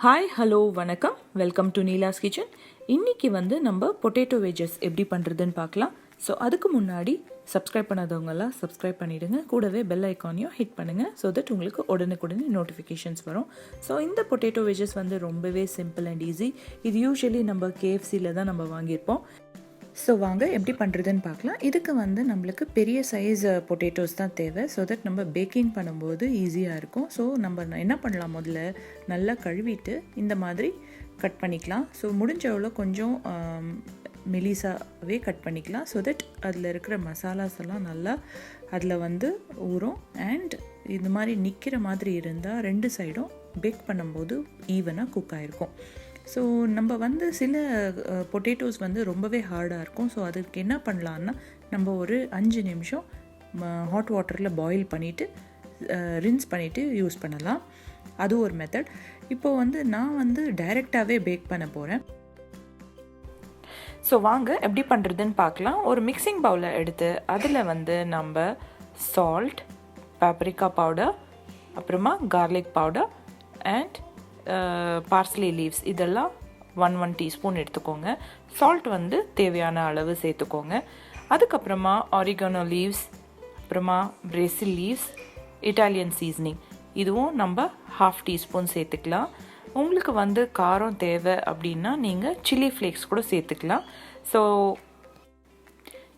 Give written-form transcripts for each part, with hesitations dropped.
Hi hello வணக்கம், welcome to Neela's kitchen. இன்றைக்கி நம்ம பொட்டேட்டோ வெஜஸ் எப்படி பண்ணுறதுன்னு பார்க்கலாம். ஸோ அதுக்கு முன்னாடி சப்ஸ்கிரைப் பண்ணாதவங்கெல்லாம் சப்ஸ்கிரைப் பண்ணிவிடுங்க. கூடவே பெல் ஐக்கானையும் ஹிட் பண்ணுங்கள் ஸோ தட் உங்களுக்கு உடனுக்குடனே நோட்டிஃபிகேஷன்ஸ் வரும். ஸோ இந்த பொட்டேட்டோ வெஜஸ் ரொம்பவே சிம்பிள் அண்ட் ஈஸி. இது யூஸ்வலி நம்ம KFCயில் தான் வாங்கியிருப்போம். ஸோ வாங்க எப்படி பண்ணுறதுன்னு பார்க்கலாம். இதுக்கு நம்மளுக்கு பெரிய சைஸ் பொட்டேட்டோஸ் தான் தேவை. ஸோ தட் நம்ம பேக்கிங் பண்ணும்போது ஈஸியாக இருக்கும். ஸோ நம்ம என்ன பண்ணலாம், முதல்ல நல்லா கழுவிட்டு இந்த மாதிரி கட் பண்ணிக்கலாம். ஸோ முடிஞ்ச எவ்வளோ கொஞ்சம் மெலிசாவே கட் பண்ணிக்கலாம். ஸோ தட் அதில் இருக்கிற மசாலாஸ் எல்லாம் நல்லா அதில் ஊறும். அண்ட் இந்த மாதிரி நிற்கிற மாதிரி இருந்தால் ரெண்டு சைடும் பேக் பண்ணும்போது ஈவனாக குக் ஆகிருக்கும். ஸோ நம்ம சில பொட்டேட்டோஸ் ரொம்பவே ஹார்டாக இருக்கும். ஸோ அதுக்கு என்ன பண்ணலான்னா, நம்ம ஒரு 5 நிமிஷம் ஹாட் வாட்டரில் பாயில் பண்ணிவிட்டு ரின்ஸ் பண்ணிவிட்டு யூஸ் பண்ணலாம். அது ஒரு மெத்தட். இப்போது நான் டைரெக்டாகவே பேக் பண்ண போகிறேன். ஸோ வாங்க எப்படி பண்ணுறதுன்னு பார்க்கலாம். ஒரு மிக்சிங் பவுலை எடுத்து அதில் நம்ம சால்ட், பாப்ரிகா பவுடர், அப்புறமா garlic powder and parsley leaves இதெல்லாம் 1 டீஸ்பூன் எடுத்துக்கோங்க. சால்ட் தேவையான அளவு சேர்த்துக்கோங்க. அதுக்கப்புறமா ஆரிகனோ லீவ்ஸ், அப்புறமா பிரேசில் லீவ்ஸ், இட்டாலியன் சீசனிங் இதுவும் நம்ம 1/2 டீஸ்பூன் சேர்த்துக்கலாம். உங்களுக்கு காரம் தேவை அப்படின்னா நீங்கள் சில்லி ஃப்ளேக்ஸ் கூட சேர்த்துக்கலாம். ஸோ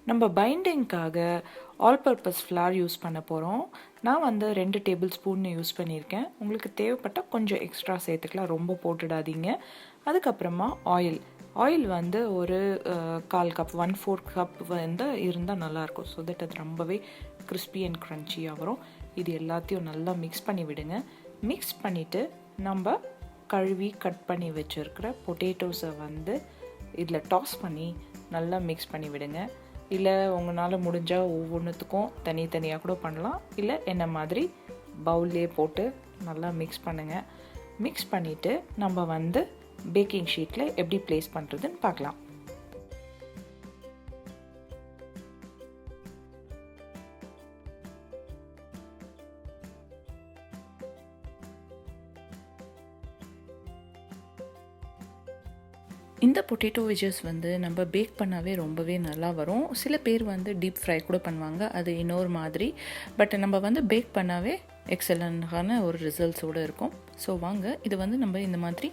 நம்ம பைண்டிங்காக ஆல் பர்பஸ் ஃப்ளார் யூஸ் பண்ண போகிறோம். நான் 2 டேபிள் ஸ்பூன் யூஸ் பண்ணியிருக்கேன். உங்களுக்கு தேவைப்பட்டால் கொஞ்சம் எக்ஸ்ட்ரா சேர்த்துக்கலாம், ரொம்ப போட்டுடாதீங்க. அதுக்கப்புறமா ஆயில் ஒரு 1/4 கப் 1/4 கப் இருந்தால் நல்லாயிருக்கும். ஸோ தட் அது ரொம்பவே கிறிஸ்பி அண்ட் க்ரன்ச்சியாக வரும். இது எல்லாத்தையும் நல்லா மிக்ஸ் பண்ணி விடுங்க. மிக்ஸ் பண்ணிவிட்டு நம்ம கழுவி கட் பண்ணி வச்சுருக்கிற பொட்டேட்டோஸை இதில் டாஸ் பண்ணி நல்லா மிக்ஸ் பண்ணி விடுங்க. இல்லை உங்களால் முடிஞ்சால் ஒவ்வொன்றுத்துக்கும் தனித்தனியாக கூட பண்ணலாம். இல்லை என்ன மாதிரி பவுல்லே போட்டு நல்லா மிக்ஸ் பண்ணுங்கள். மிக்ஸ் பண்ணிவிட்டு நம்ம பேக்கிங் ஷீட்டில் எப்படி ப்ளேஸ் பண்ணுறதுன்னு பார்க்கலாம். இந்த பொட்டேட்டோ வெஜஸ் நம்ம பேக் பண்ணாவே ரொம்பவே நல்லா வரும். சில பேர் டீப் ஃப்ரை கூட பண்ணுவாங்க, அது இன்னொரு மாதிரி. பட் நம்ம பேக் பண்ணாவே எக்ஸலண்ட்டான ஒரு ரிசல்ட்ஸோடு இருக்கும். ஸோ வாங்க இது நம்ம இந்த மாதிரி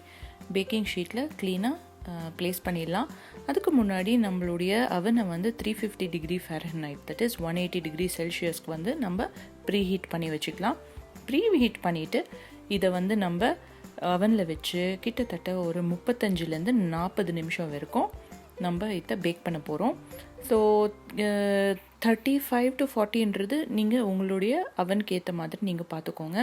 பேக்கிங் ஷீட்டில் க்ளீனாக ப்ளேஸ் பண்ணிடலாம். அதுக்கு முன்னாடி நம்மளுடைய அவனை 350 degree Fahrenheit, that is 180 degree செல்சியஸ்க்கு நம்ம ப்ரீ ஹீட் பண்ணி வச்சுக்கலாம். ப்ரீ ஹீட் பண்ணிவிட்டு இதை நம்ம அவனில் வச்சு கிட்டத்தட்ட ஒரு 35லேருந்து 40 நிமிஷம் வரைக்கும் நம்ம இதை பேக் பண்ண போகிறோம். ஸோ 35 to 40ன்றது நீங்கள் உங்களுடைய அவனுக்கு ஏற்ற மாதிரி நீங்கள் பார்த்துக்கோங்க.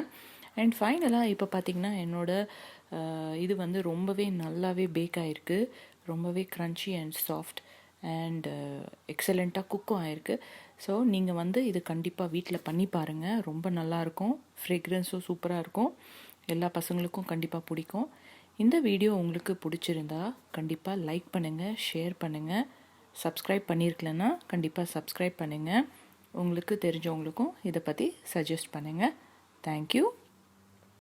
அண்ட் ஃபைனலாக இப்போ பார்த்திங்கன்னா என்னோடய இது ரொம்பவே நல்லாவே பேக் ஆகிருக்கு. ரொம்பவே க்ரன்ச்சி அண்ட் சாஃப்ட் அண்ட் எக்ஸலண்ட்டாக குக்கும் ஆகிருக்கு. ஸோ நீங்கள் இது கண்டிப்பாக வீட்டில் பண்ணி பாருங்கள். ரொம்ப நல்லாயிருக்கும். ஃப்ரேக்ரன்ஸும் சூப்பராக இருக்கும். எல்லா பசங்களுக்கும் கண்டிப்பாக பிடிக்கும். இந்த வீடியோ உங்களுக்கு பிடிச்சிருந்தா கண்டிப்பாக லைக் பண்ணுங்கள், ஷேர் பண்ணுங்கள். சப்ஸ்கிரைப் பண்ணியிருக்கலன்னா கண்டிப்பாக சப்ஸ்கிரைப் பண்ணுங்கள். உங்களுக்கு தெரிஞ்சவங்களுக்கும் இதை பற்றி சஜஸ்ட் பண்ணுங்கள். தேங்க்யூ.